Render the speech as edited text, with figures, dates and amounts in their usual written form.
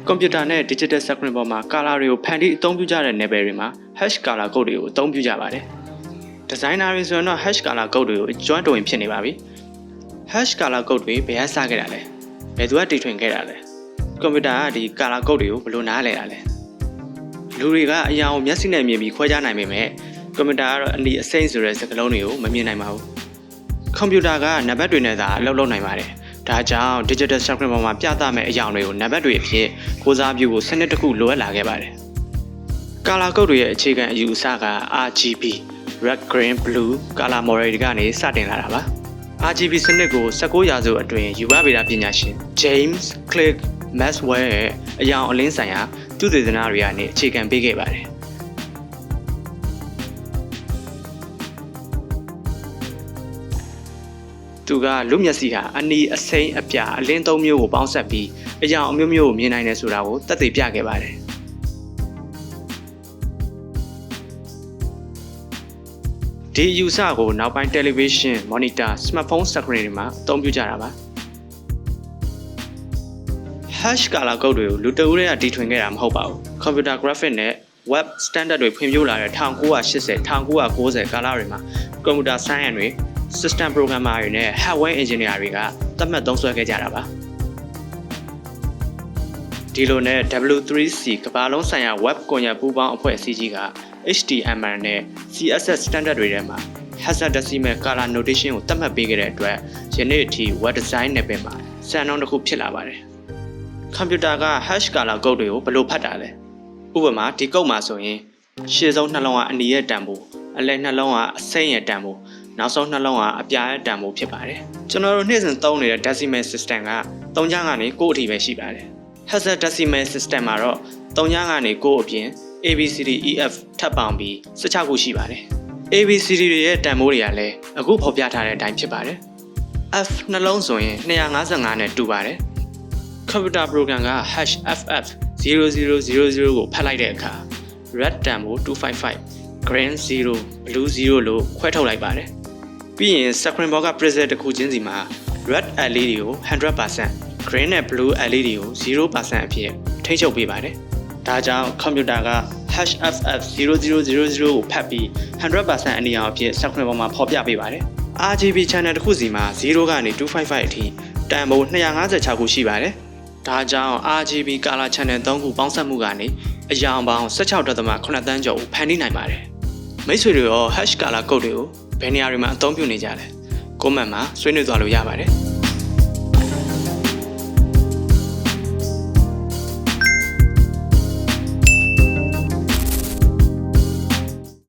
ကွန်ပျူတာနဲ့ digital screen ပေါ်မှာ color တွေကိုဖန်တီးအသုံးပြုကြတဲ့ level တွေမှာ hash color code တွေကိုအသုံးပြုကြပါတယ်။ designer တွေဆိုရင်တော့ hash color code တွေကိုကျွမ်းတုံဖြစ်နေပါပြီ။ hash color code တွေဘယ်ကစခဲ့တာလဲ။ဘယ်သူကတည်ထွင်ခဲ့တာလဲ။ကွန်ပျူတာကဒီ color code တွေကိုဘယ်လိုနားလည်တာလဲ။လူတွေကအရာကိုမျက်စိနဲ့မြင်ပြီးခွဲခြားနိုင်ပေမဲ့ကွန်ပျူတာကတော့အနီအစိမ့်ဆိုတဲ့စကားလုံးတွေကိုမမြင်နိုင်ပါဘူး။ကွန်ပျူတာကနံပါတ်တွေနဲ့သာအလုပ်လုပ်နိုင်ပါတယ်။ဒါကြောင့် digital screen ပေါ်မှာပြသမယ့်အရာတွေကိုနံပါတ်တွေအဖြစ်ကိုးစားပြုဖို့စနစ်တစ်ခုလိုအပ်လာခဲ့ပါတယ်။ color code တွေရဲ့အခြေခံအယူအဆက RGB red green blue color model တွေကနေစတင်လာတာပါ။ RGB စနစ်ကို19ရာစုအတွင်းယူဗဗေဒပညာရှင် James Clerk Maxwell ရဲ့အယောင်အလင်းဆိုင်ရာသုတေသနတွေကနေအခြေခံပေးခဲ့ပါတယ်။သူကလူမျက်စိဟာအနီအစိမ်းအပြအလင်းသုံးမျိုးကိုပေါင်းစပ်ပြီးအယောင်အမျိုးမျိုးကိုမြင်နိုင်တယ်ဆိုတာကိုသက်သေပြခဲ့ပါတယ်။ဒီအယူအဆကိုနောက်ပိုင်း television, monitor, smartphone screen တွေမှာအသုံးပြုကြတာပါ။ hash color code တွေကိုလူတဦးတွေကတီထွင်ခဲ့တာမဟုတ်ပါဘူး။ computer graphic နဲ့ web standard တွေဖွံ့ဖြိုးလာတဲ့1980 1990 ကာလတွေမှာ computer science တွေsystem programmer တွေနဲ့ hardware engineer တွေကသတ်မှတ်သုံးစွဲခဲ့ကြတာပါဒီလိုနဲ့ W3C ကမ္ဘာလုံးဆိုင်ရာ web ကွန်ရက်ပူးပေါင်းအဖွဲ့အစည်းကြီးက HTML နဲ့ CSS standard တွေထဲမှာ hexadecimal color notation ကိုသတ်မှတ်ပေးခဲ့တဲ့အတွက်ယနေ့အထိ web design နယ်ပယ်မှာစံနှုန်းတစ်ခုဖြစ်လာပါတယ်ကွန်ပျူတာက hash color code တွေကိုဘယ်လိုဖတ်တာလဲဥပမာဒီကုတ်မှာဆိုရင်ရှေ့ဆုံးနှလုံးကအနီရဲ့တန်ဖိုးအလယ်နှလုံးကအစိမ်းရဲ့တန်ဖိုးနောက်ဆုံးနှလုံးကအပြာရဲ့တန်ဖိုးဖြစ်ပါတယ်ကျွန်တော်တို့နေ့စဉ်သုံးနေတဲ့ decimal system က3ချမ်းကနေ9အထိပဲရှိပါတယ် hexadecimal system မှာတော့3ချမ်းကနေ9အပြင် ABCDEF ထပ်ပေါင်းပြီး16ခုရှိပါတယ် ABCD တွေရဲ့တန်ဖိုးတွေကလည်းအခုဖော်ပြထားတဲ့အတိုင်းဖြစ်ပါတယ် F နှလုံးဆိုရင်255နဲ့တူပါတယ်ကွန်ပျူတာ program က #FF0000 ကိုဖတ်လိုက်တဲ့အခါ red တန်ဖိုး255 green 0 blue 0လို့ခွဲထုတ်လိုက်ပါတယ်ပြီးရင် screen ပေါ်က preset တစ်ခုချင်းစီမှာ red LED ကို 100% green နဲ့ blue LED ကို 0% အဖြစ်ထိန်းချုပ်ပေးပါတယ်ဒါကြောင့်ကွန်ပျူတာက #FF0000 ကိုဖတ်ပြီး 100% အနီရောင်အဖြစ် screen ပေါ်မှာဖော်ပြပေးပါတယ် RGB channel တစ်ခုစီမှာ0ကနေ255အထိတန်ဖိုး256ခုရှိပါတယ်ဒါကြောင့် RGB color channel 3ခုပေါင်းစပ်မှုကနေအယောင်ပေါင်း 16.8 သန်းကျော်ကိုဖန်တီးနိုင်ပါတယ်မိတ်ဆွေတွေရော hash color code တွေကိုဘယ်နေရာတွေမှာအသုံးပြုနေကြလဲ comment မှာဆွေးနွေးသွားလို့ရပါတယ်